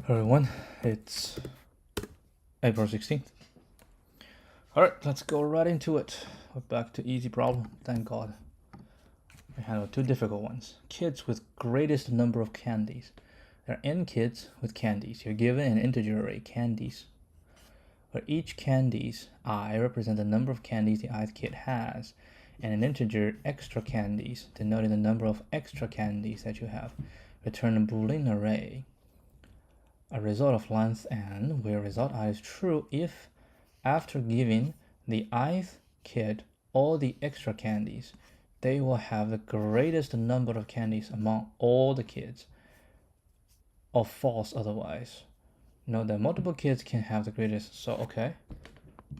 Hello everyone, it's April 16th. Alright, let's go right into it. We're back to easy problem, thank God. We handled two difficult ones. Kids with greatest number of candies. There are n kids with candies. You're given an integer array, candies, where each candies I represent the number of candies the ith kid has, and an integer extra candies denoting the number of extra candies that you have. Return a Boolean array. A result of length n, where result I is true if, after giving the ith kid all the extra candies, they will have the greatest number of candies among all the kids, or false otherwise. Note that multiple kids can have the greatest, so okay.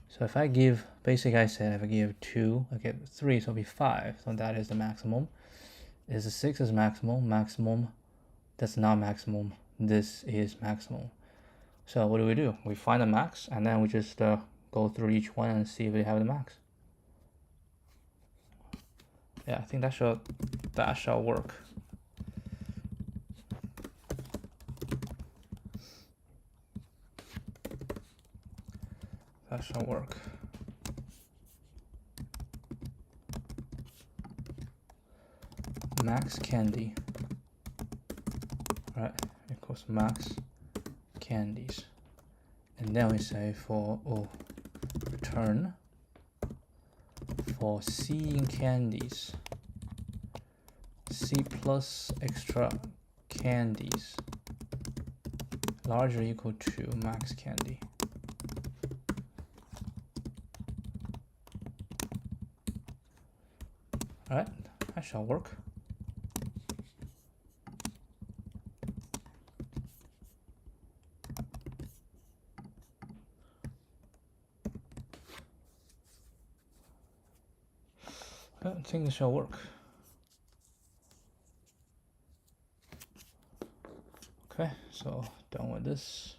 So if I give, basically I said if I give 2, I get 3, so it'll be 5, so that is the maximum. Is the 6 is maximum, that's not maximum. This is maximum. So what do? We find the max, and then we just go through each one and see if they have the max. Yeah, I think that shall work. That shall work. Max candy. Right, equals max candies. And then we say for return for C in candies, C plus extra candies larger or equal to max candy. Alright, that shall work. I don't think this shall work. Okay, so done with this.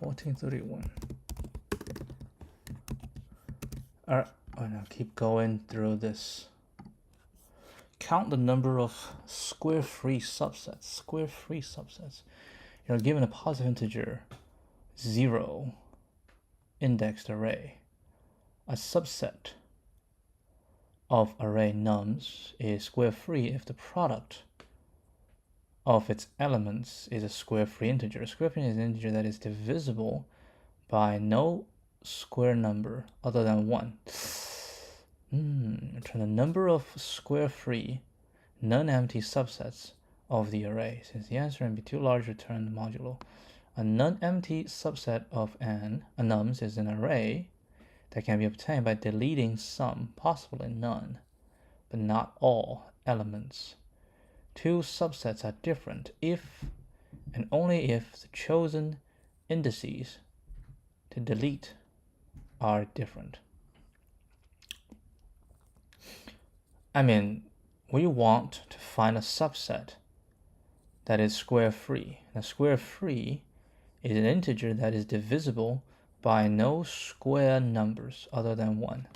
$14.31. Alright, and I'll keep going through this. Count the number of square-free subsets. Square-free subsets. You're given a positive integer 0 indexed array. A subset of array nums is square-free if the product of its elements is a square-free integer. Square-free is an integer that is divisible by no square number other than 1. Return the number of square-free, non-empty subsets of the array. Since the answer can be too large, return the modulo. A non-empty subset of a nums is an array that can be obtained by deleting some, possibly none, but not all elements. Two subsets are different if and only if the chosen indices to delete are different. I mean, we want to find a subset that is square-free. Now, square-free is an integer that is divisible by no square numbers other than 1.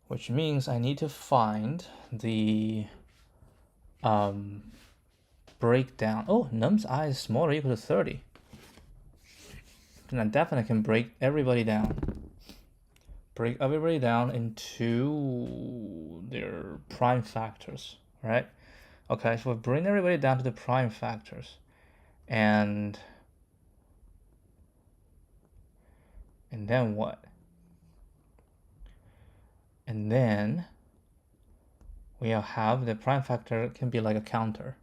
Which means I need to find the breakdown. Oh, nums I is smaller or equal to 30. Then I definitely can break everybody down. Break everybody down into their prime factors, right? Okay, so we bring everybody down to the prime factors, and then what? And then we'll have the prime factor can be like a counter,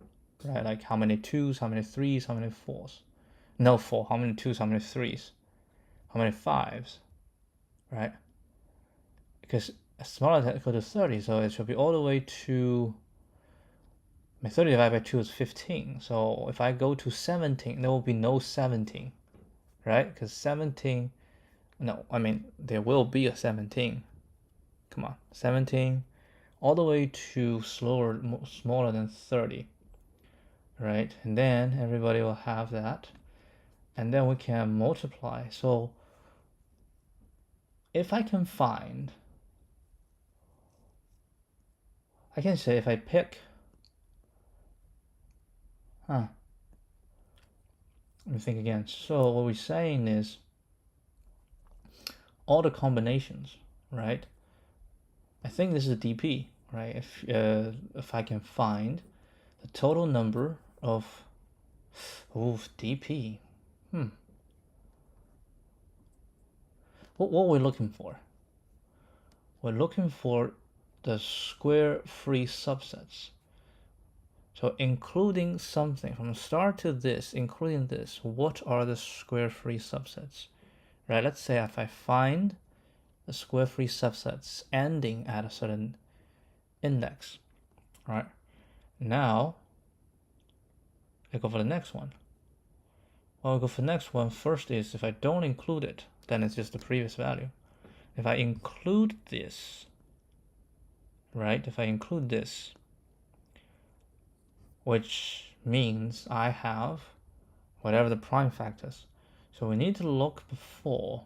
right? Like how many 2s, how many 3s, how many 4s. No 4, how many 2s, how many 3s, how many 5s, right? Because smaller than or equal to 30, so it should be all the way to, 30 divided by 2 is 15. So if I go to 17, there will be no 17, right? Because 17, no, I mean, there will be a 17. Come on, 17, all the way to smaller than 30, right? And then everybody will have that. And then we can multiply. So if I can find, I can say if I pick, let me think again. So what we're saying is all the combinations, right? I think this is DP, right? If I can find the total number of DP, what we're looking for? We're looking for the square-free subsets. So including something from start to this, including this, what are the square-free subsets? Right, let's say if I find the square-free subsets ending at a certain index, right? Now, I go for the next one. Well, I'll go for the next one. First is if I don't include it, then it's just the previous value. If I include this, right? If I include this, which means I have whatever the prime factors. So we need to look before.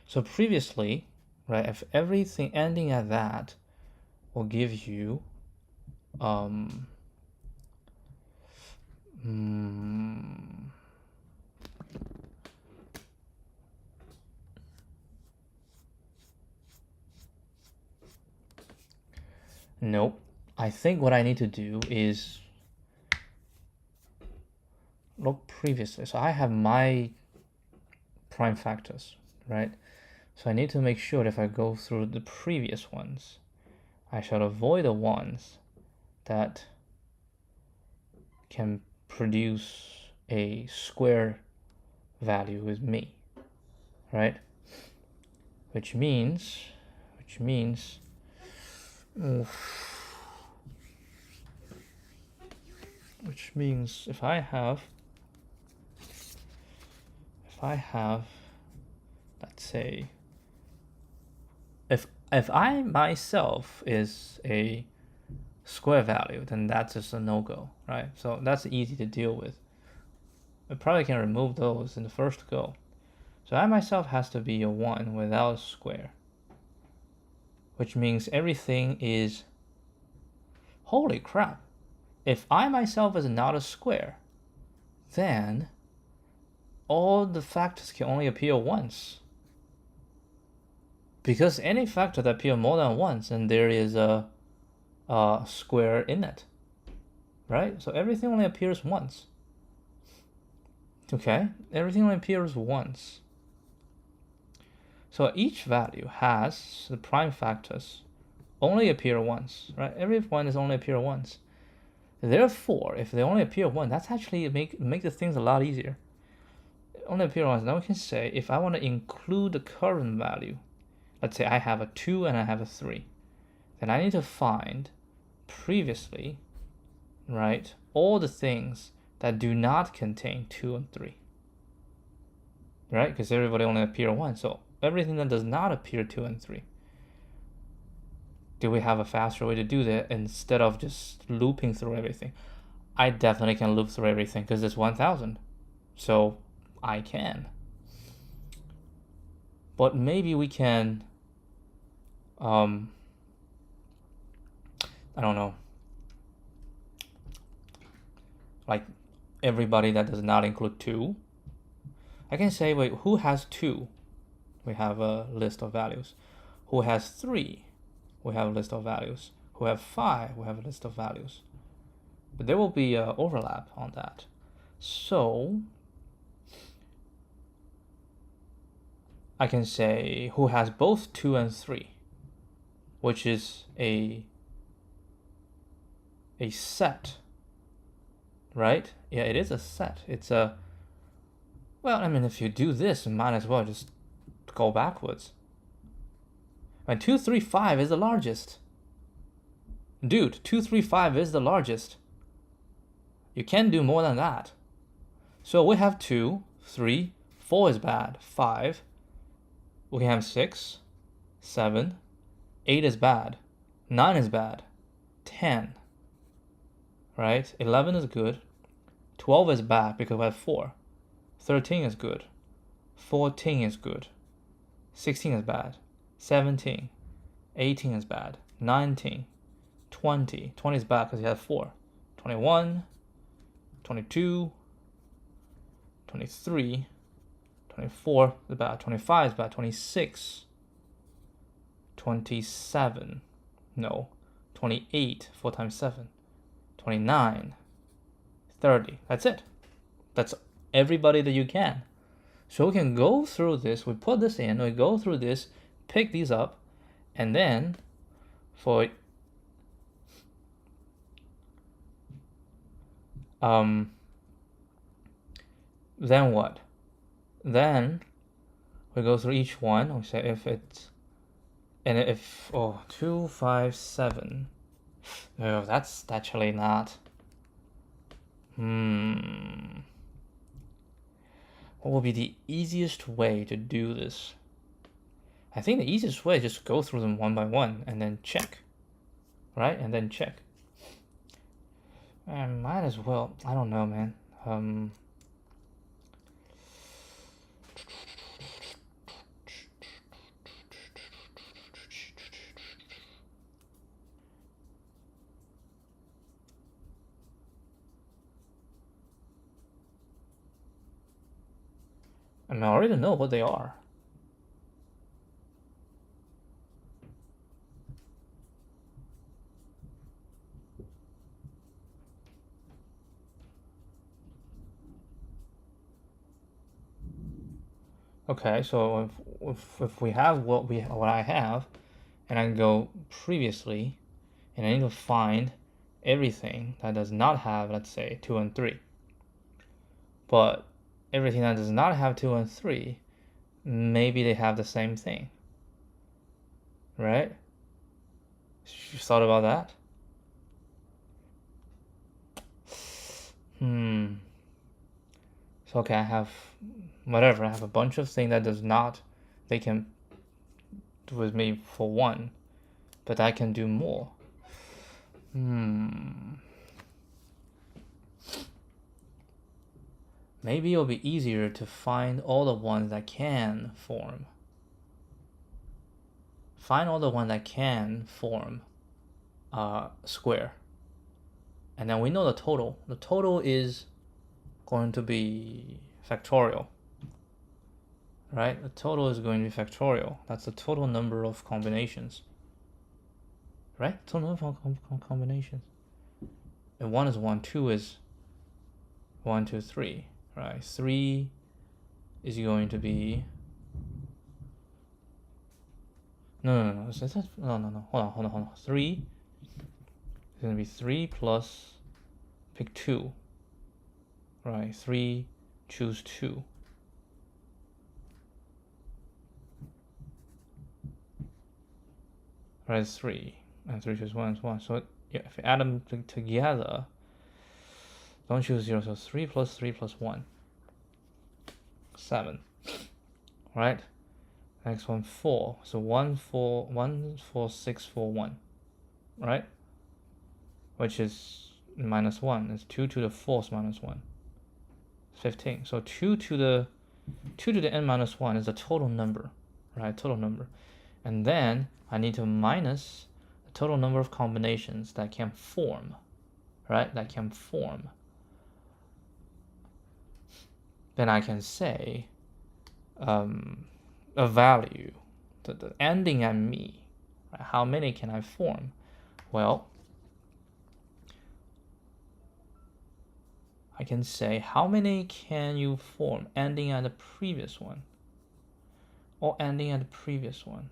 So previously, right, if everything ending at that will give you nope. I think what I need to do is look previously. So I have my prime factors, right? So I need to make sure that if I go through the previous ones, I shall avoid the ones that can produce a square value with me, right? Which means if I have, let's say, if I myself is a square value, then that's just a no-go, right? So that's easy to deal with. I probably can remove those in the first go. So I myself has to be a 1 without a square, which means everything is, holy crap, if I myself is not a square, then all the factors can only appear once. Because any factor that appears more than once, and there is a square in it, right? So everything only appears once. Okay, everything only appears once. So each value has the prime factors only appear once, right? Every one is only appear once. Therefore, if they only appear once, that's actually make the things a lot easier. Only appear once. Now we can say if I want to include the current value, let's say I have a 2 and I have a 3, then I need to find previously, right, all the things that do not contain 2 and 3, right? Because everybody only appear once. So everything that does not appear 2 and 3. Do we have a faster way to do that instead of just looping through everything? I definitely can loop through everything because it's 1000. So I can. But maybe we can, I don't know, like everybody that does not include 2. I can say, wait, who has 2? We have a list of values. Who has 3? We have a list of values. Who have 5? We have a list of values. But there will be an overlap on that. So I can say who has both 2 and 3, which is a set, right? Yeah, it is a set. It's a, well, I mean, if you do this, you might as well just go backwards. And 2, 3, 5 is the largest. Dude, 2, 3, 5 is the largest. You can't do more than that. So we have 2, 3, 4 is bad, 5. We can have 6, 7, 8 is bad, 9 is bad, 10, right? 11 is good, 12 is bad because we have 4, 13 is good, 14 is good. 16 is bad. 17. 18 is bad. 19. 20. 20 is bad because you have 4. 21. 22. 23. 24 is bad. 25 is bad. 26. 27. No. 28. 4 times 7. 29. 30. That's it. That's everybody that you can. So we can go through this. We put this in. We go through this. Pick these up. And then for then what? Then we go through each one. We say if it's, and if 2, 5, 7. Oh, that's actually not. What will be the easiest way to do this? I think the easiest way is just go through them one by one and then check, right? And then check. I might as well. I don't know, man. I mean, I already know what they are. Okay, so if we have what I have, and I can go previously, and I need to find everything that does not have, let's say, 2 and 3. But everything that does not have 2 and 3, maybe they have the same thing, right? You thought about that? So okay, I have whatever. I have a bunch of things that does not. They can do with me for 1, but I can do more. Maybe it'll be easier to find all the ones that can form. Find all the ones that can form a square. And then we know the total. The total is going to be factorial. Right? The total is going to be factorial. That's the total number of combinations. Right? Total number of combinations. And 1 is 1, 2 is 1, 2, 3. Right? 3 is going to be no. Hold on. 3 is going to be 3 plus pick 2. Right? 3, choose 2. Right? 3 and 3 choose 1 is 1. So yeah, if you add them together, don't choose 0. So 3 plus 3 plus 1. 7. Right? Next one 4. So 1, 4, 1, 4, 6, 4, 1. Right? Which is minus 1. It's 2 to the 4th minus 1. 15. So 2 to the n minus 1 is the total number. Right? Total number. And then I need to minus the total number of combinations that can form. Right? That can form. Then I can say a value, the ending at me. Right? How many can I form? Well, I can say how many can you form ending at the previous one or ending at the previous one.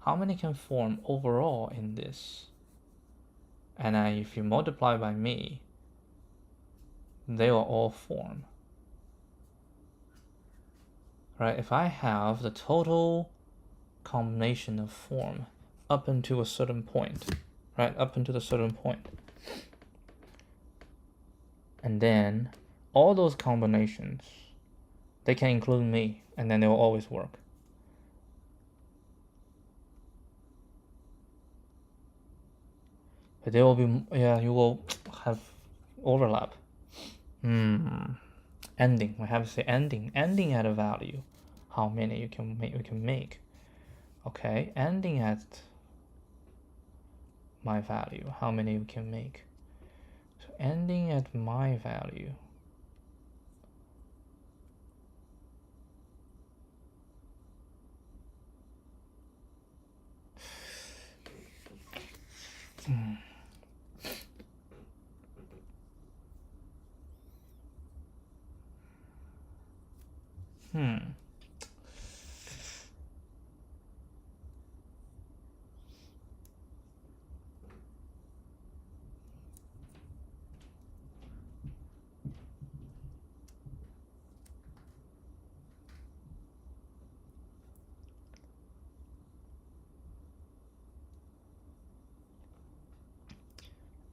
How many can form overall in this? And if you multiply by me, they will all form. Right? If I have the total combination of form up into a certain point, right? Up into a certain point. And then all those combinations, they can include me, and then they will always work. But there will be, you will have overlap. Ending, we have to say ending at a value. how many you can make. Okay, ending at my value, how many you can make. So ending at my value.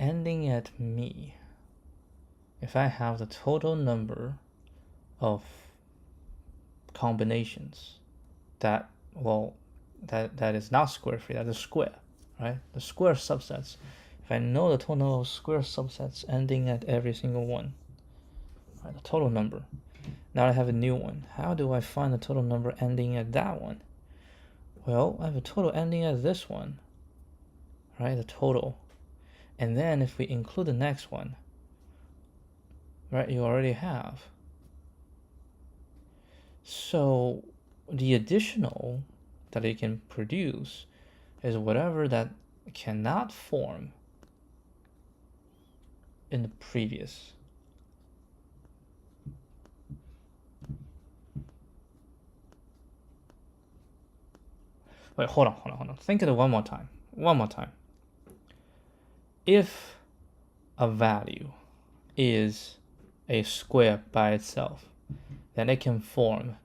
Ending at me. If I have the total number of combinations that is not square free, that is square, right? The square subsets. If I know the total of square subsets ending at every single one, right, the total number. Now I have a new one. How do I find the total number ending at that one? Well, I have a total ending at this one, right? The total. And then if we include the next one, right, you already have. So the additional that it can produce is whatever that cannot form in the previous. Wait, hold on. Think of it one more time. If a value is a square by itself, then it can form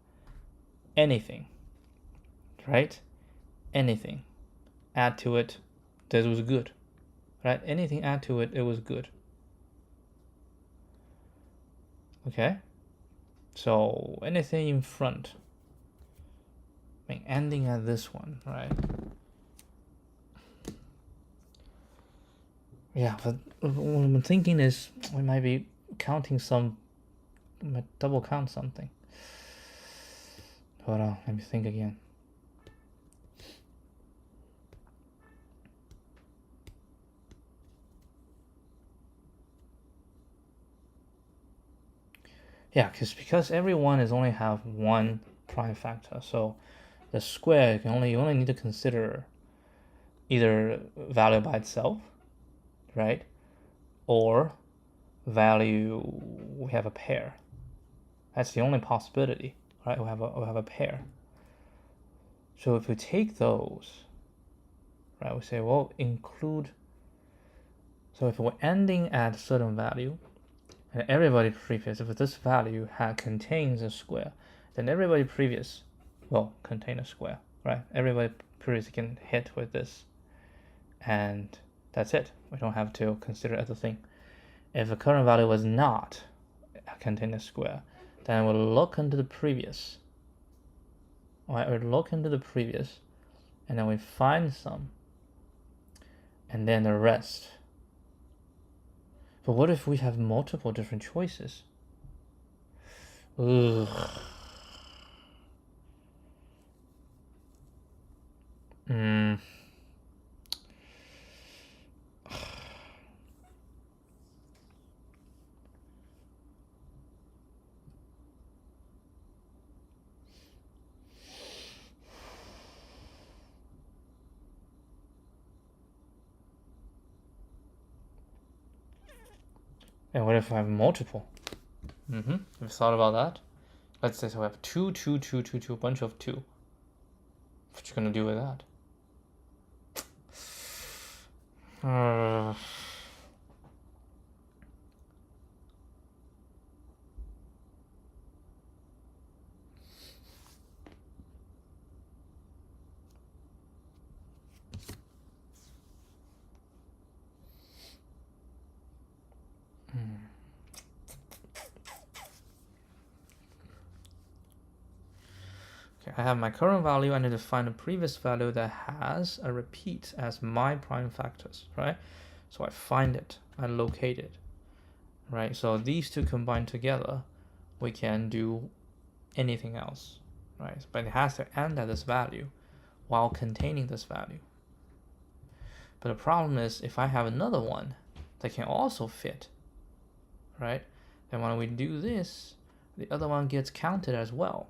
anything, right? Anything. Add to it, this was good, right? Anything add to it, it was good. Okay? So anything in front, I mean, ending at this one, right? Yeah, but what I'm thinking is we might be counting some, we might double count something. Hold on, let me think again. Yeah, because everyone is only have one prime factor, so the square you only need to consider either value by itself, right, or value we have a pair. That's the only possibility, right? We have a pair. So if we take those, right, we say, well, include. So if we're ending at a certain value, and everybody previous, if this value contains a square, then everybody previous will contain a square, right? Everybody previous can hit with this, and that's it. We don't have to consider other thing. If the current value was not contain a square, then we'll look into the previous. Right, we look into the previous, and then we find some, and then the rest. But what if we have multiple different choices? Ugh. And what if I have multiple? Have you thought about that? Let's say so we have two, bunch of two. What you gonna do with that? Okay, I have my current value. I need to find a previous value that has a repeat as my prime factors, right? So I find it, I locate it, right? So these two combined together, we can do anything else, right? But it has to end at this value while containing this value. But the problem is if I have another one that can also fit, right? Then when we do this, the other one gets counted as well.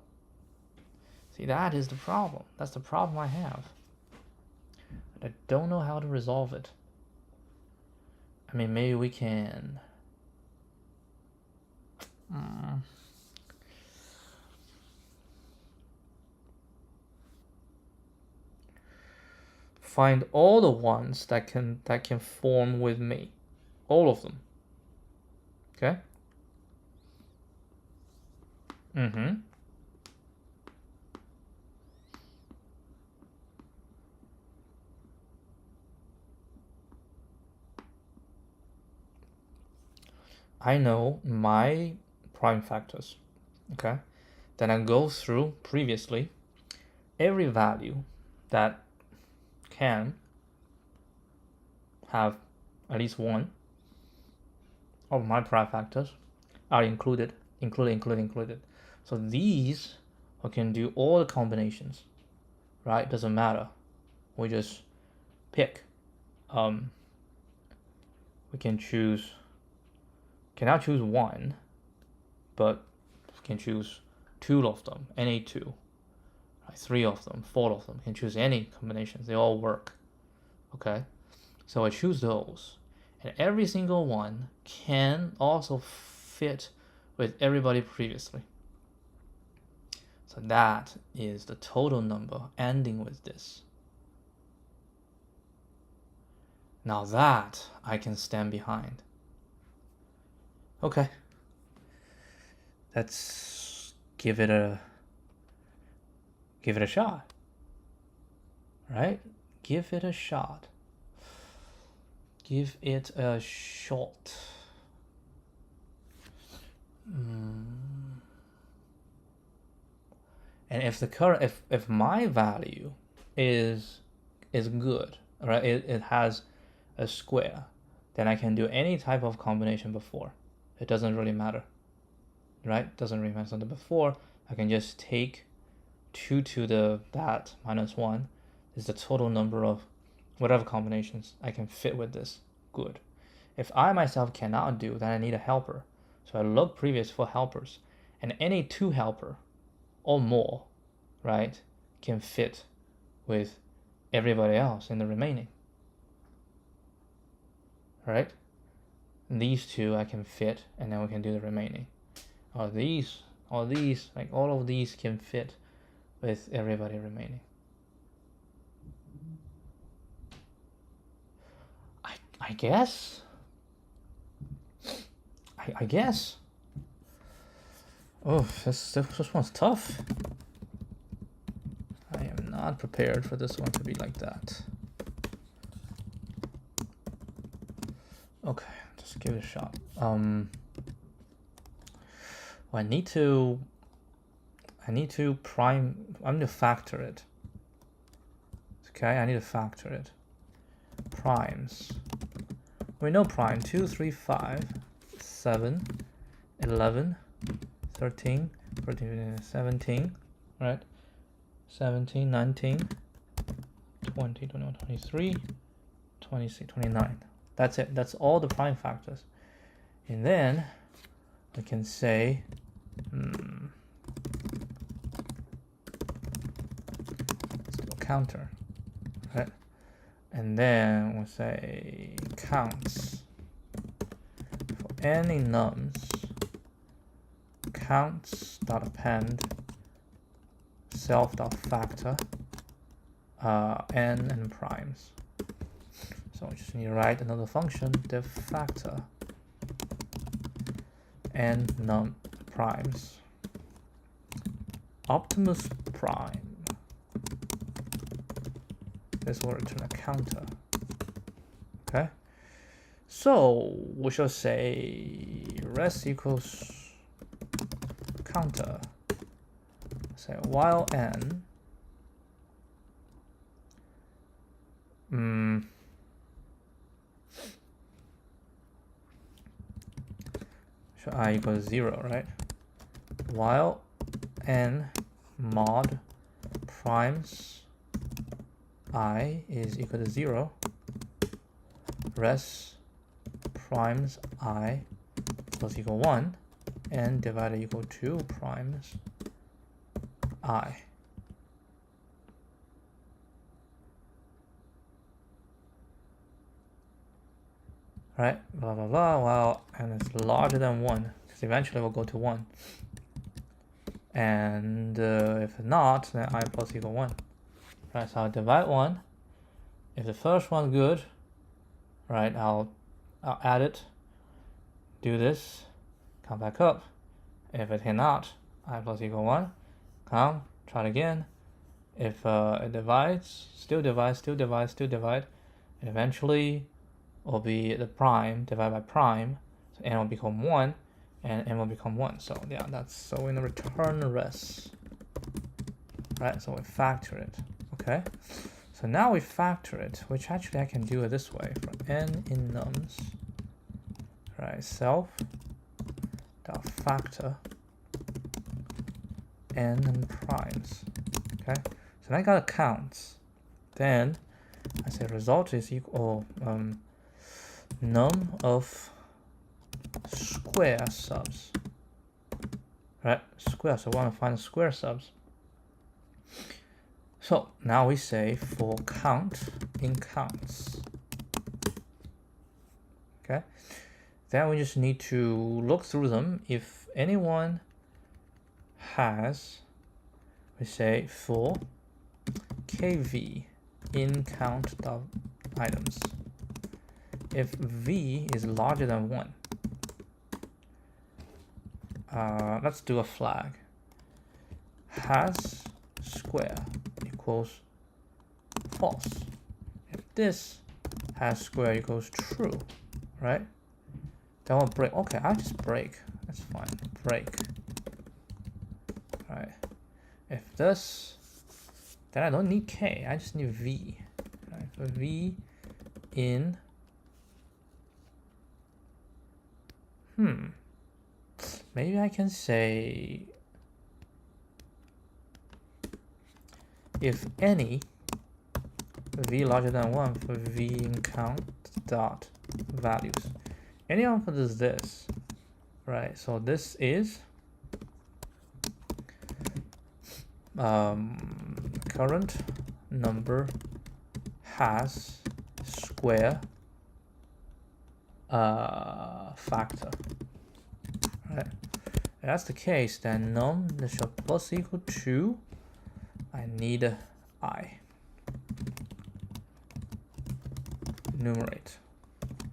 See, that is the problem. That's the problem I have. I don't know how to resolve it. I mean, maybe we can... find all the ones that can form with me. All of them. Okay? I know my prime factors. Okay? Then I go through previously every value that can have at least one of my prime factors are included. So these we can do all the combinations, right? Doesn't matter. We just pick. We can choose. Cannot choose one, but we can choose two of them. Any two. Right? 3 of them, 4 of them. You can choose any combinations. They all work. Okay. So I choose those, and every single one can also fit with everybody previously. So that is the total number ending with this. Now that I can stand behind. Okay. Let's give it a shot. Right? Give it a shot. Give it a shot. And if the current, if my value is good, right? It has a square, then I can do any type of combination before. It doesn't really matter, right? Doesn't really matter. So the before, I can just take 2 to the that minus 1 is the total number of whatever combinations I can fit with this. Good. If I myself cannot do, then I need a helper. So I look previous for helpers, and any 2 helper or more, right, can fit with everybody else in the remaining. Right? And these 2 I can fit, and then we can do the remaining. Or these, like all of these can fit with everybody remaining. I guess. I guess. Oh, this one's tough. I am not prepared for this one to be like that. Okay, just give it a shot. I need to factor it. Okay, I need to factor it. Primes. We know prime 2, 3, 5, 7, 11, 13, 14, 17, right? 17, 19, 20, 21, 23, 26, 29. That's it. That's all the prime factors. And then we can say let's do a counter, right? And then we'll say counts for any nums. Counts.append self.factor n and primes. So we just need to write another function, def factor n num primes. Optimus prime. This will return a counter. Okay. So we shall say res equals counter. Say while n so I equals 0, right? While n mod primes I is equal to 0, res primes I plus equal 1, and divided equal to primes I. Right, blah blah blah, well, and it's larger than 1, because eventually we'll go to 1. And if not, then I plus equal 1. Right, so I'll divide 1. If the first one's good, right, I'll add it, do this, come back up. If it cannot, I plus equal 1, come, try it again. If it divides, still divide, and eventually will be the prime divided by prime, so n will become 1, and n will become 1. So yeah, so we're gonna return the rest. Right, so we factor it. Okay, so now we factor it, which actually I can do it this way, from n in nums. Right, self dot factor n and primes. Okay, so now I got counts. Then I say result is equal num of square subs. Right, square. So we want to find square subs. So now we say for count in counts. Okay, then we just need to look through them. If anyone has, we say for kv in count of items. If v is larger than 1, let's do a flag. Has square equals false. If this has square equals true, right? Then we'll break. Okay, I'll just break. That's fine. Break. Right. If this, then I don't need k. I just need v. Right. For v in maybe I can say if any v larger than 1 for v in count dot values. Any output is this, right? So this is current number has square factor. Right. If that's the case, then num shall plus equal to, I need I. Enumerate.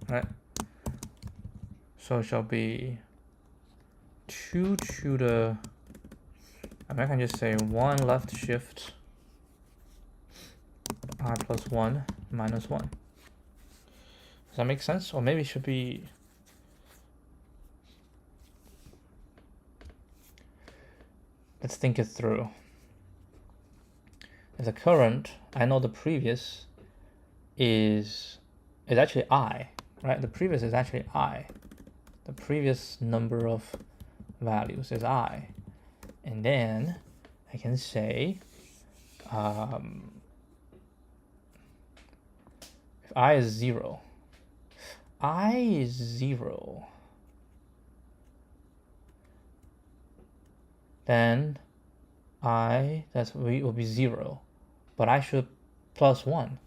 Right. So it shall be 2 to the, I mean, I can just say 1 left shift I plus 1 minus 1. Does that make sense? Or maybe it should be, let's think it through. If the current, I know the previous is actually I, right? The previous is actually I. The previous number of values is I. And then I can say, if I is 0, I is 0, then I, will be 0, but I should plus 1,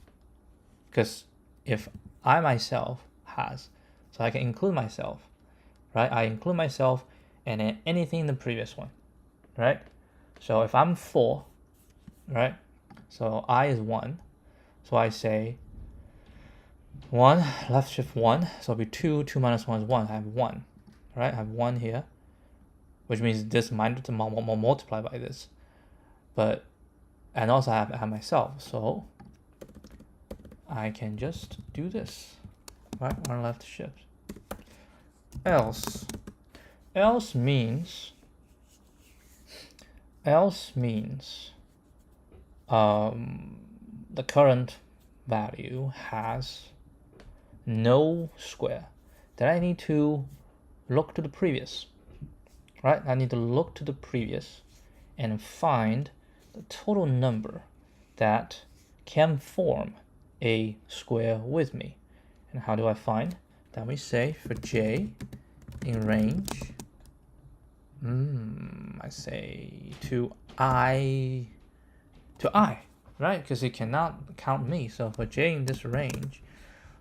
because if I myself has, so I can include myself, right? I include myself and then anything in the previous one, right? So if I'm 4, right? So I is 1, so I say 1 left shift 1, so it'll be 2 minus 1 is 1. I have 1, right? I have 1 here, which means this minus multiply by this, but and also I have myself, so I can just do this, right? 1 left shift. Else means the current value has no square. Then I need to look to the previous, right? I need to look to the previous and find the total number that can form a square with me. And how do I find? Then we say for j in range, I say to I, right? Because it cannot count me. So for j in this range,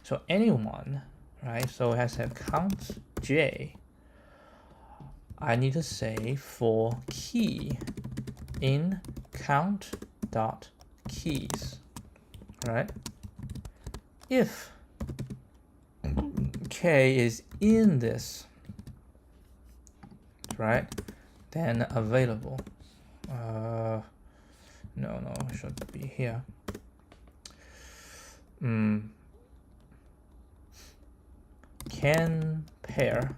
so anyone, right? So it has to have count j. I need to say for key in count dot keys, right? If k is in this, right, then available. No, it should be here. Can pair.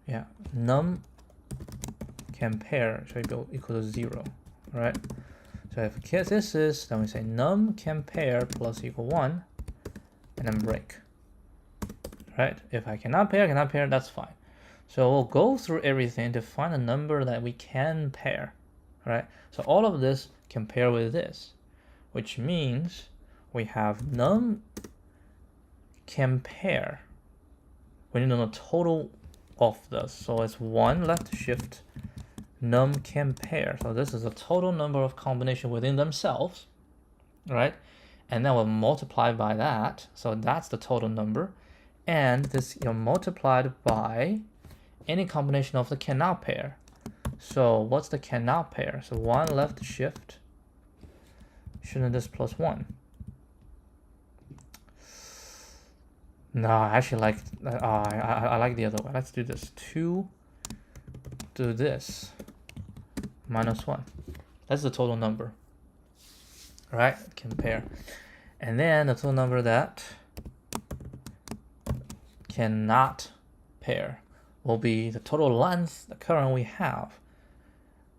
Yeah, num can pair should go equal to 0, right? So if this is, then we say num can pair plus equal 1, and then break, right? If I cannot pair, that's fine. So we'll go through everything to find a number that we can pair, right? So all of this can pair with this, which means we have num can pair. We need to know the total of this. So it's 1 left shift num can pair. So this is the total number of combination within themselves, right? And then we'll multiply by that. So that's the total number. And this multiplied by any combination of the cannot pair. So what's the cannot pair? So 1 left shift. Shouldn't this plus 1? No, I actually like, I like the other one. Let's do this. 2 do this minus 1. That's the total number, right? Compare. And then the total number that cannot pair will be the total length, the current we have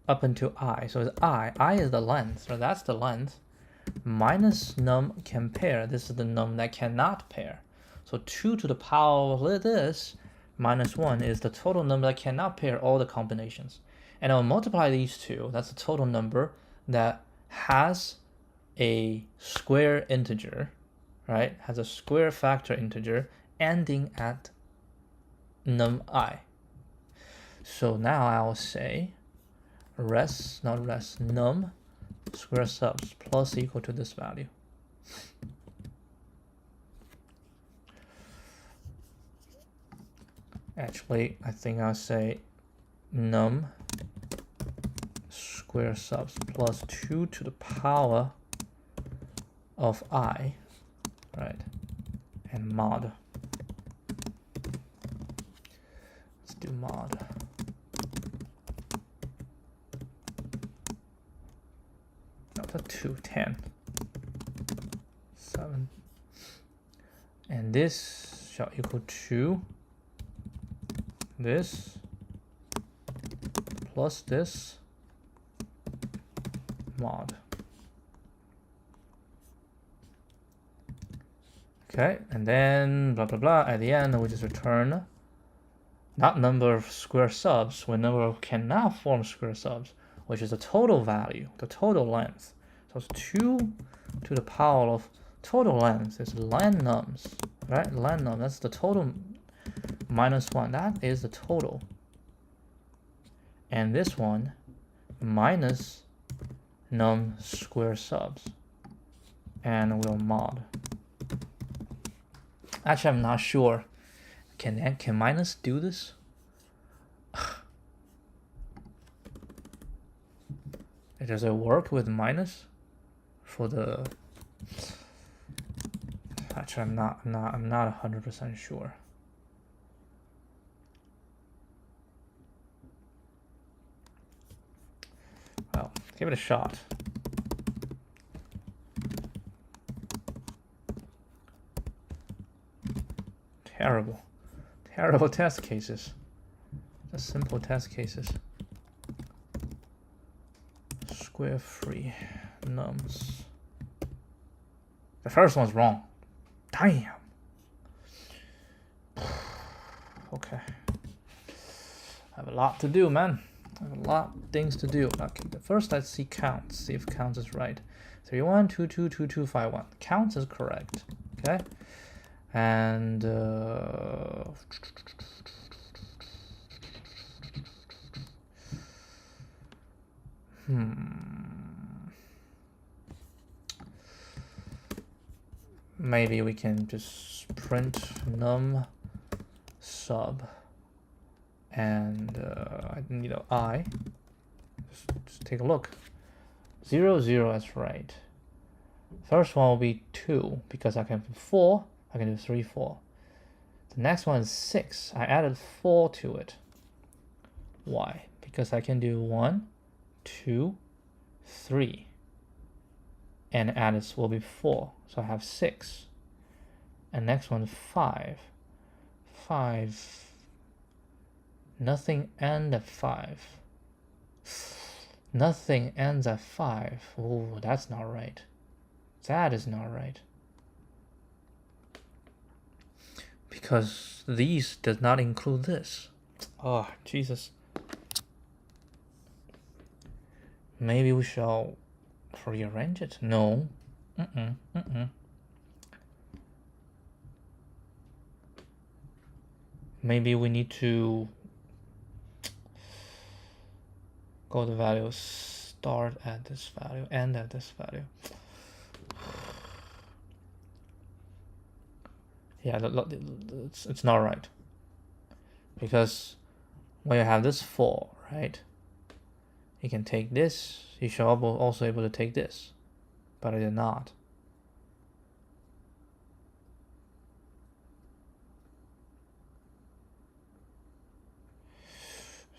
up into I. So it's I is the length, so that's the length, minus num can pair. This is the num that cannot pair. So 2 to the power of this minus 1 is the total number that cannot pair all the combinations. And I'll multiply these two. That's the total number that has a square integer, right? Has a square factor integer ending at num I. So now I'll say num square subs plus equal to this value. Actually, I think I'll say num square subs plus 2 to the power of I, right? And mod. Let's do mod. Not the 2, 10, 7. And this shall equal to this plus this mod. Okay, and then blah blah blah. At the end, we just return not number of square subs, but number of cannot form square subs, which is the total value, the total length. So it's 2 to the power of total length is len nums, right? Len num, that's the total minus 1. That is the total. And this one minus num square subs, and we'll mod. Actually, I'm not sure. Can minus do this? Does it work with minus for the? Actually, I'm not 100% sure. Well, give it a shot. Terrible test cases. Just simple test cases. Square free nums. The first one's wrong. Damn. Okay. Have a lot to do, man. I have a lot of things to do. Okay, first let's see counts. See if counts is right. 31222251. Counts is correct. Okay, and maybe we can just print num sub, and I need an I. Just take a look. 0 0 is right. First one will be 2 because I can do 4. I can do 3 4. The next one is 6. I added 4 to it. Why? Because I can do 1 2 3, and add this will be 4. So I have 6. And next one 5. 5. Nothing ends at 5. Nothing ends at 5. Oh, that's not right. That is not right. Because these does not include this. Oh, Jesus. Maybe we shall rearrange it. No. Maybe we need to go to value, start at this value, end at this value. Yeah, it's not right. Because when you have this 4, right? You can take this. You should also able to take this, but I did not.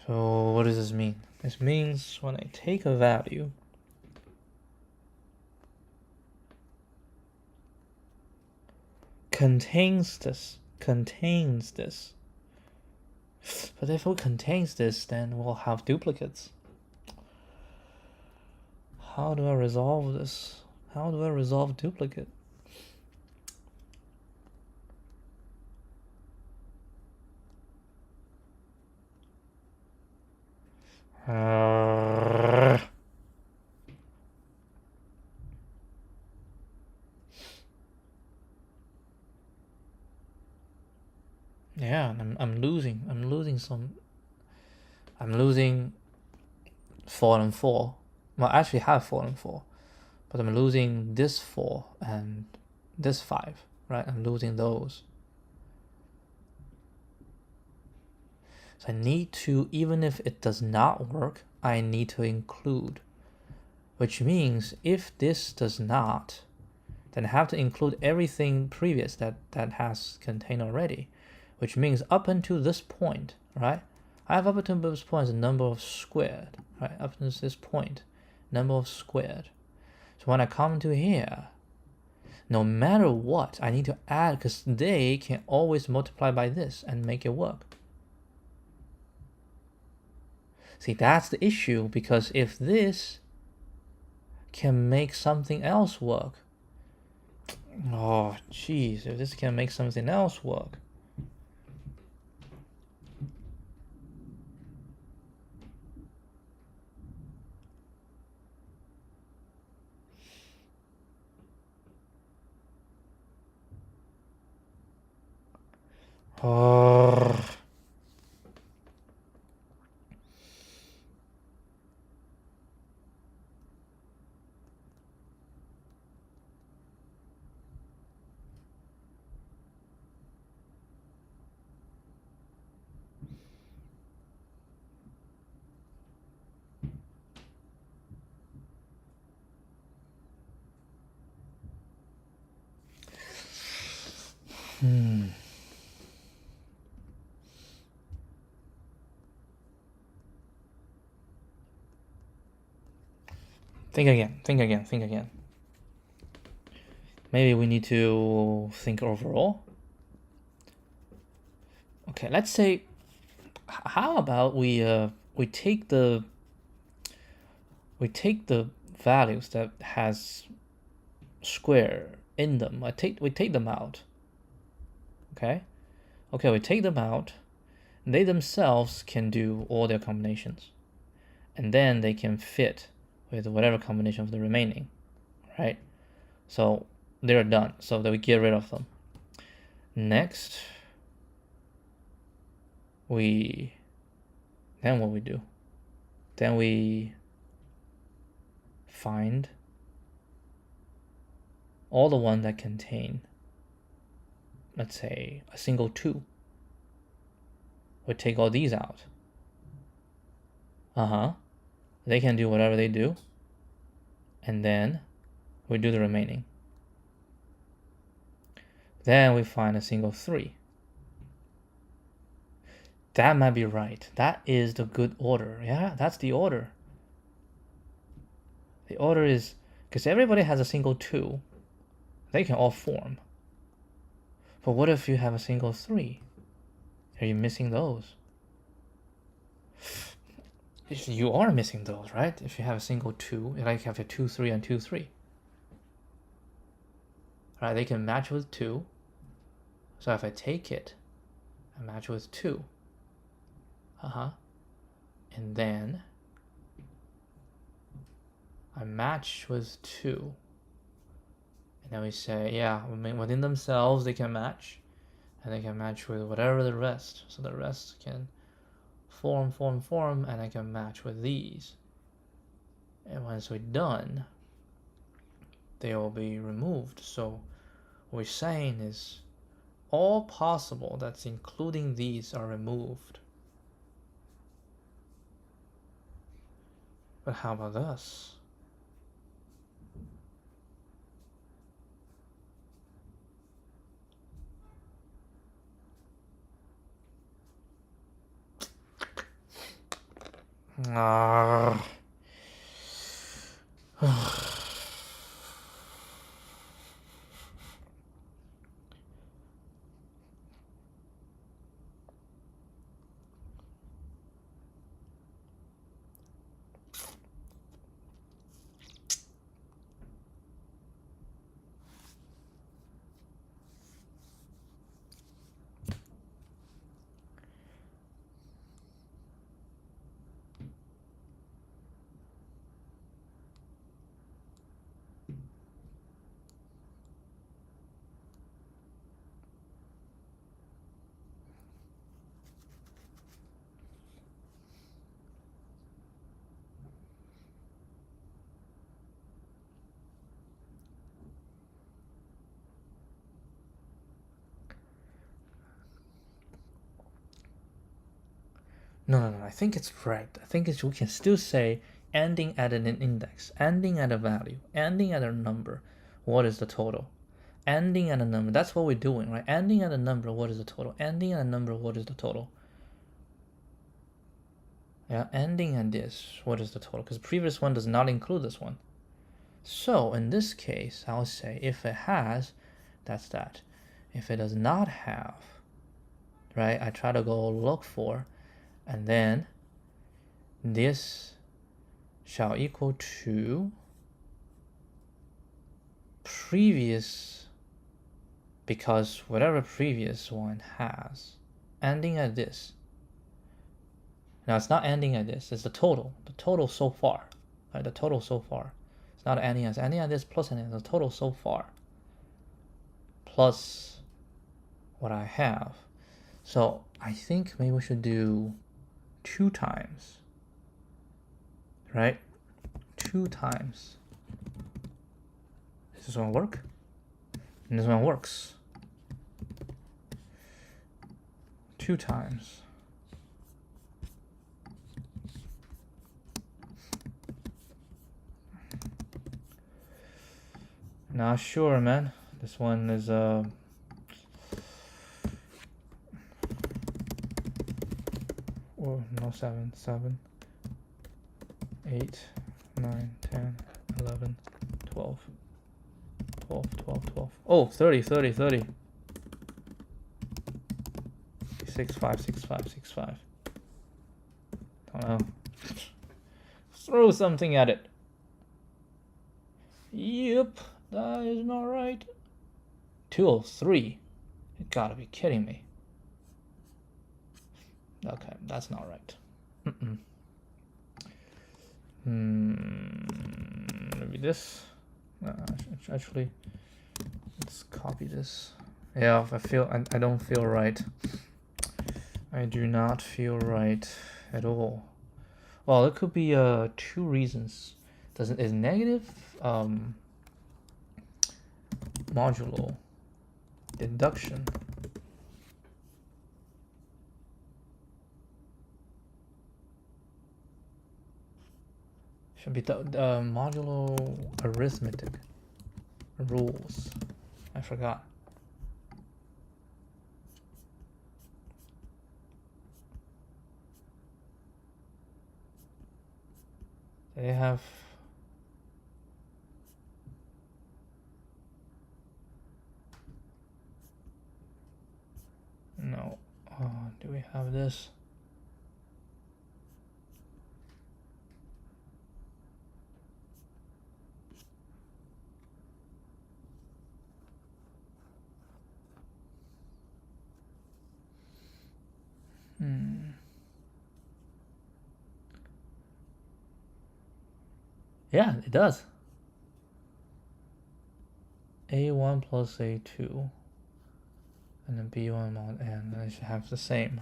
So what does this mean? This means when I take a value, contains this. But if it contains this, then we'll have duplicates. How do I resolve this? How do I resolve duplicate? Yeah, I'm losing some. I'm losing 4 and 4. Well, I actually have 4 and 4, but I'm losing this 4 and this 5, right? I'm losing those. So I need to, even if it does not work, I need to include, which means if this does not, then I have to include everything previous that has contained already, which means up until this point, right? I have up until this point as a number of squared, right? Up until this point, number of squared. So when I come to here, no matter what, I need to add, because they can always multiply by this and make it work. See, that's the issue, because if this can make something else work, oh, jeez, if this can make something else work, oh. Think again. Maybe we need to think overall. Okay, let's say, how about we take the values that has square in them. We take them out. Okay, we take them out, they themselves can do all their combinations. And then they can fit with whatever combination of the remaining, right? So they're done, so that we get rid of them. Next, then what we do? Then we find all the ones that contain, let's say, a single 2. We take all these out. They can do whatever they do. And then we do the remaining. Then we find a single 3. That might be right. That is the good order. Yeah, that's the order. The order is, because everybody has a single 2. They can all form. But what if you have a single 3? Are you missing those? You are missing those, right? If you have a single 2, you like have a 2, 3, and 2, 3. Right, they can match with 2. So if I take it, I match with 2. And then I match with 2. And then we say, yeah, within themselves they can match. And they can match with whatever the rest. So the rest can form, and I can match with these. And once we're done, they will be removed. So what we're saying is all possible that's including these are removed. But how about this? No, I think it's right. I think we can still say ending at an index, ending at a value, ending at a number. What is the total? Ending at a number. That's what we're doing, right? Ending at a number. What is the total? Ending at a number. What is the total? Yeah, ending at this. What is the total? Because the previous one does not include this one. So in this case, I'll say if it has, that's that. If it does not have, right? I try to go look for. And then this shall equal to previous, because whatever previous one has, ending at this. Now it's not ending at this, it's the total so far, right? The total so far. It's not ending at this plus ending, the total so far, plus what I have. So I think maybe we should do 2 times, right? 2 times. Does this one work? And this one works. 2 times. Not sure, man. This one is no, 7, 8, 9, 10, 11, 12. Oh, 30. 6, 5. Don't know. Throw something at it. Yep, that is not right. 203. You gotta be kidding me. Okay, that's not right. Maybe this. Actually, let's copy this. Yeah, I don't feel right. I do not feel right at all. Well, it could be 2 reasons. Is negative modulo deduction. Should be the modulo arithmetic rules. I forgot. They have no. Do we have this? Yeah, it does. A1 plus A2 and then B1 mod N, and they should have the same.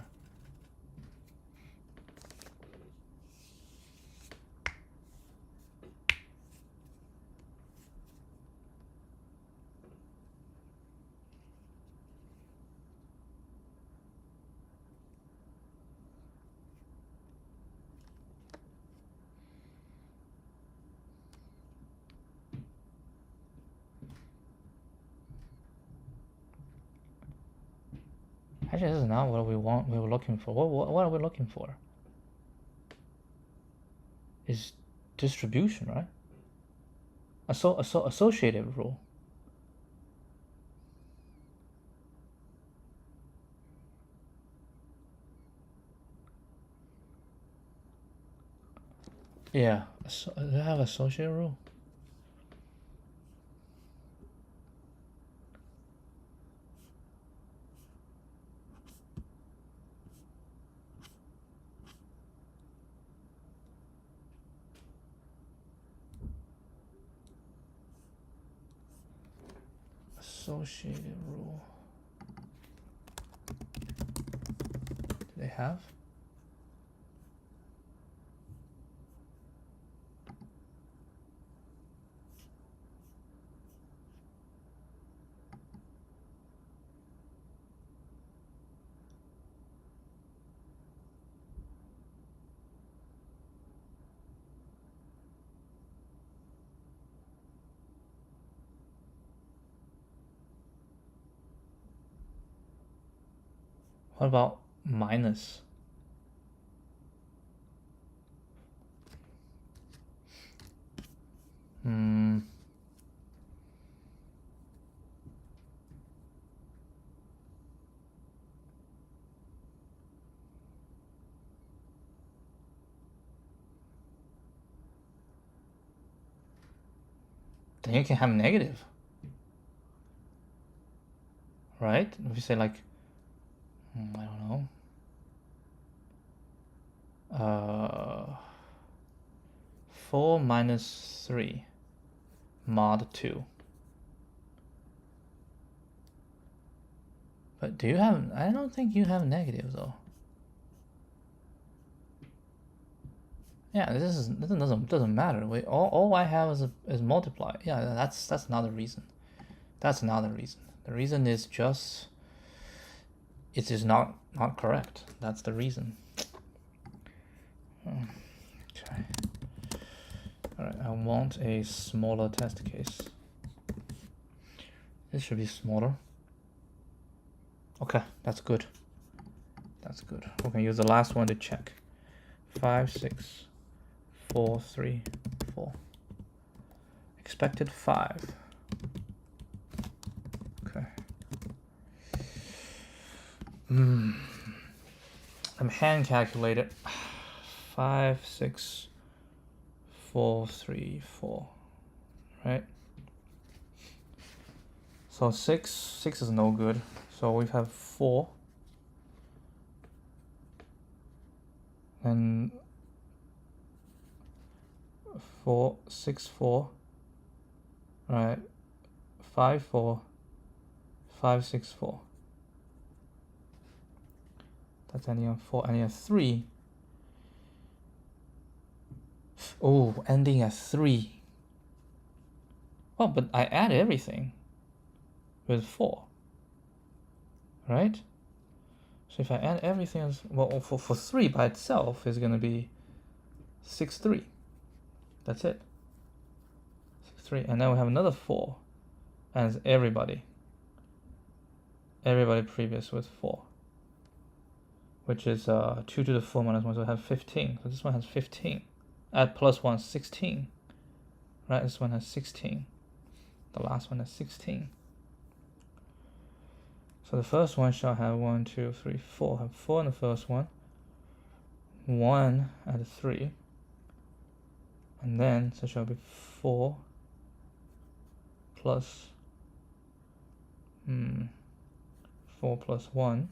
Actually, this is not what we want. We were looking for. What are we looking for? Is distribution, right? Associative rule. Yeah, they have associative rule. Associative rule. Do they have? What about minus? Then you can have negative, right? If you say like, I don't know, 4 minus 3 mod 2. But do you have? I don't think you have negative though. Yeah, this doesn't matter. All I have is multiply. Yeah, that's another reason. That's another reason. The reason is just it is not correct. That's the reason. Okay. All right, I want a smaller test case. This should be smaller. Okay, that's good. That's good. We can use the last one to check. 5, 6, 4, 3, 4. Expected 5. Okay. I'm hand calculated. 5, 6, 4, 3, 4. Right? So 6 is no good. So we have 4. then 4, 6, 4, right? 5, 4, 5, 6, 4. That's ending on 4, ending at 3. Oh, ending at 3. Oh, but I add everything with 4, right? So if I add everything else, well, for 3 by itself is going to be 6, 3. That's it. 6, 3. And then we have another 4 as everybody. Everybody previous with 4. Which is 2 to the 4 minus 1, so I have 15. So this one has 15. Add plus 1, 16. Right, this one has 16. The last one has 16. So the first one shall have 1, 2, 3, 4. Have 4 in the first one. 1 at 3. And then, so it shall be 4 plus 4 plus 1.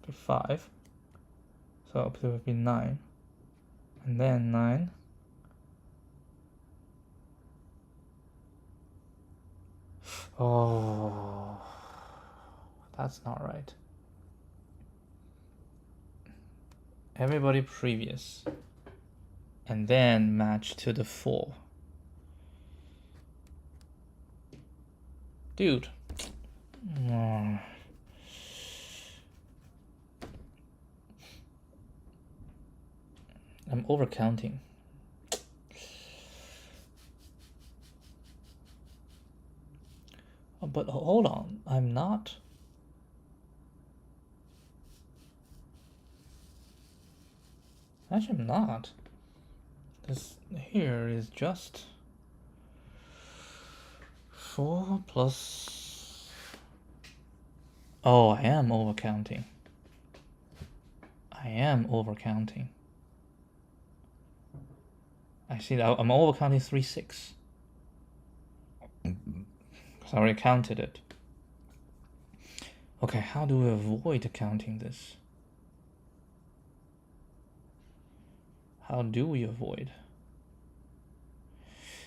So 5. So up to would be 9. And then 9. Oh, that's not right. Everybody previous. And then match to the 4. Dude. I'm overcounting. But hold on, I'm not. Actually, I'm not. This here is just 4 plus. Oh, I am overcounting. I am overcounting. I see that I'm overcounting 3, 6. Because I already counted it. Okay, how do we avoid counting this? How do we avoid?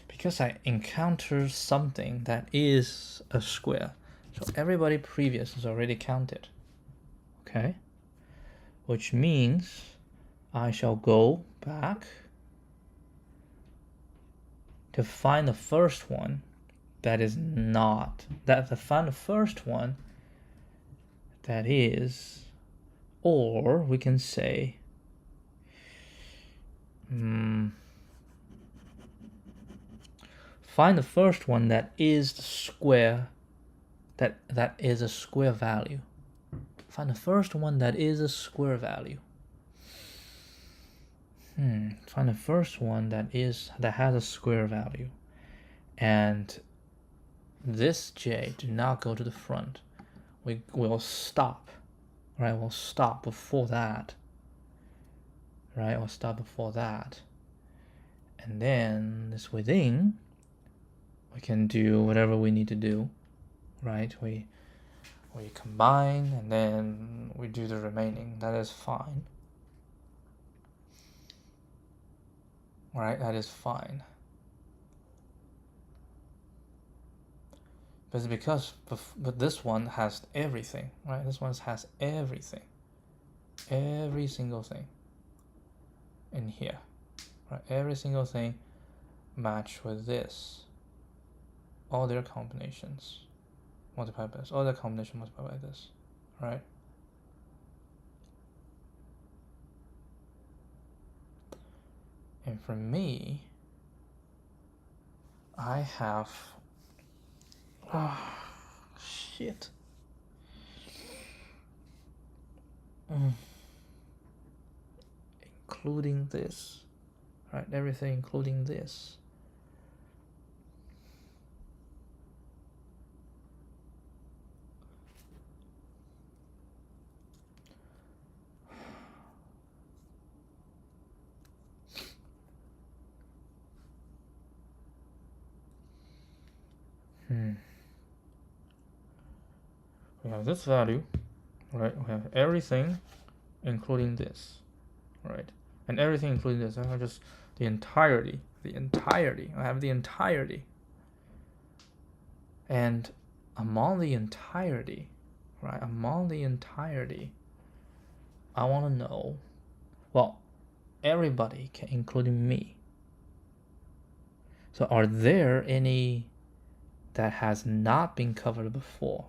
Because I encounter something that is a square. So everybody previous is already counted. Okay? Which means I shall go back to find the first one that is not, to find the first one that is, or we can say, find the first one that is the square, that is a square value. Find the first one that is a square value. Find the first one that has a square value. And this j, do not go to the front. We will stop. Right, we'll stop before that. Right, we'll stop before that. And then this within, we can do whatever we need to do. Right, we combine and then we do the remaining. That is fine. Right, that is fine. But it's because but this one has everything, right? This one has everything. Every single thing in here. Right? Every single thing match with this. All their combinations multiplied by this. All their combinations multiplied by this. Right? And for me, I have shit. Including this. Right, everything including this. We have this value, right? We have everything including this. right? And everything including this, I have just the entirety. I have the entirety. And among the entirety, right? Among the entirety, I want to know, well, everybody, including me. So are there any that has not been covered before?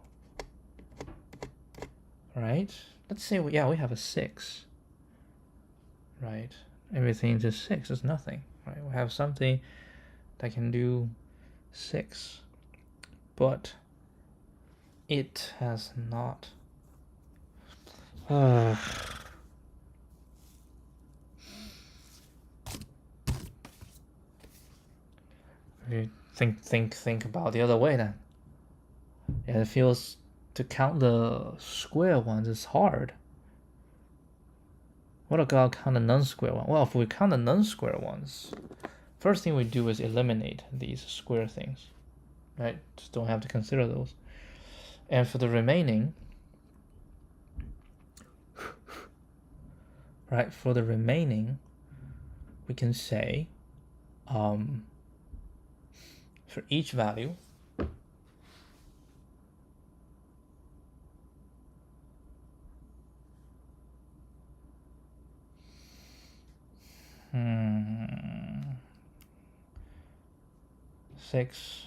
Right? Let's say, we have a 6. Right? Everything to 6 is nothing. Right? We have something that can do 6. But it has not. Think about the other way then. Yeah, it feels to count the square ones is hard. What about count the non-square one? Well, if we count the non-square ones, first thing we do is eliminate these square things, right? Just don't have to consider those. And for the remaining, right? For the remaining, we can say, for each value, six.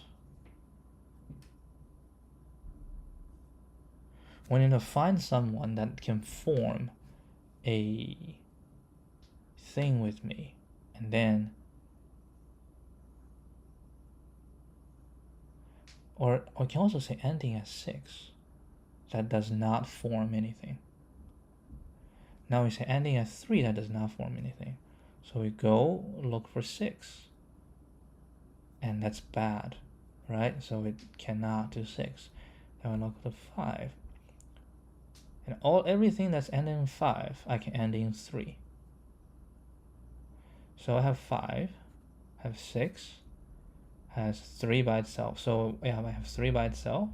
We need to find someone that can form a thing with me, and then, or we can also say ending at 6 that does not form anything. Now we say ending at 3 that does not form anything. So we go look for 6, and that's bad, right? So it cannot do 6. Then we look at 5, and everything that's ending in 5 I can end in 3. So I have 5, I have 6, has 3 by itself. So yeah, I have 3 by itself,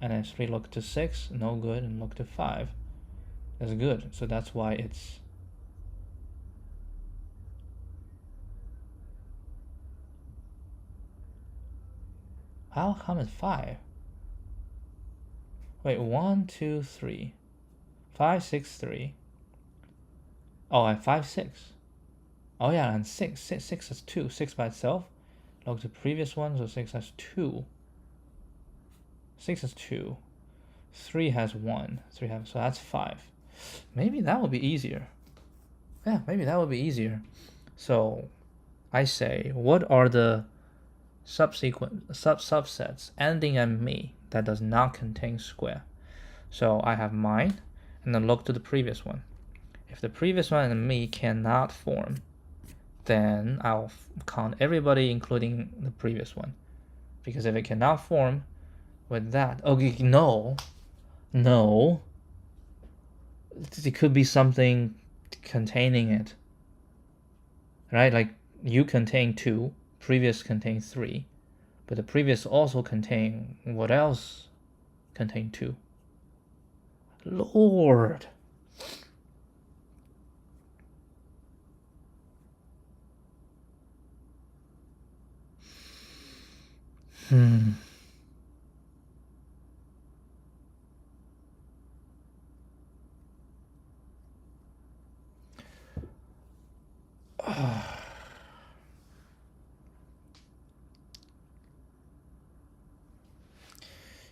and then 3 look to 6, no good, and look to 5, that's good. So that's why it's how come it's 5? Wait, 1, 2, 3, 5, 6, 3. Oh, I have 5, 6. Oh yeah, and 6 has 2. 6 by itself. Look to previous one, so 6 has 2. 6 has 2. 3 has 1. 3 has, so that's 5. Maybe that would be easier. Yeah, maybe that would be easier. So I say, what are the subsequent subsets ending at me that does not contain square? So I have mine, and then look to the previous one. If the previous one and me cannot form, then I'll count everybody including the previous one. Because if it cannot form with that, okay, no, it could be something containing it, right? Like you contain 2, previous contain 3, but the previous also contain, what else contain 2? Lord.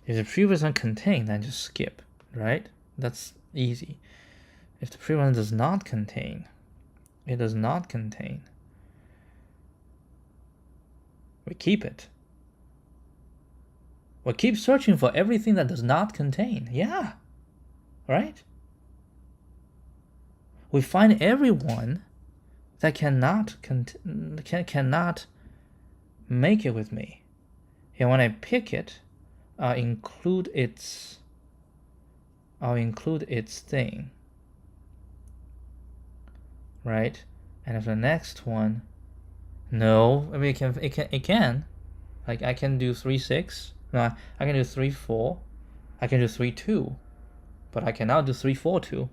If the previous one contain, then just skip, right? That's easy. If the previous one does not contain, we keep it. We keep searching for everything that does not contain. Yeah, right? We find everyone that cannot make it with me. And when I pick it, I'll include its thing, right? And if the next one, no, I mean it can, like I can do 3, 6. No, I can do 3, 4. I can do 3, 2, but I cannot do 3, 4, 2.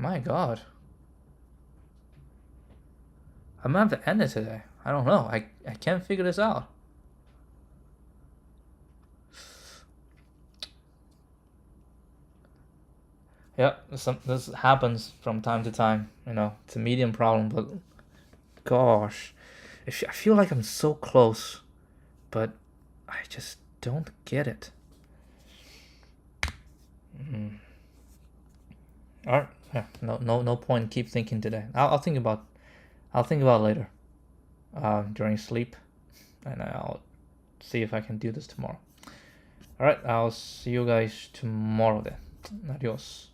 My God. I'm gonna have to end it today. I don't know. I can't figure this out. Yeah, this happens from time to time. You know, it's a medium problem, but gosh, I feel like I'm so close, but I just don't get it. All right, yeah, no point. Keep thinking today. I'll think about later, during sleep, and I'll see if I can do this tomorrow. All right, I'll see you guys tomorrow then. Adios.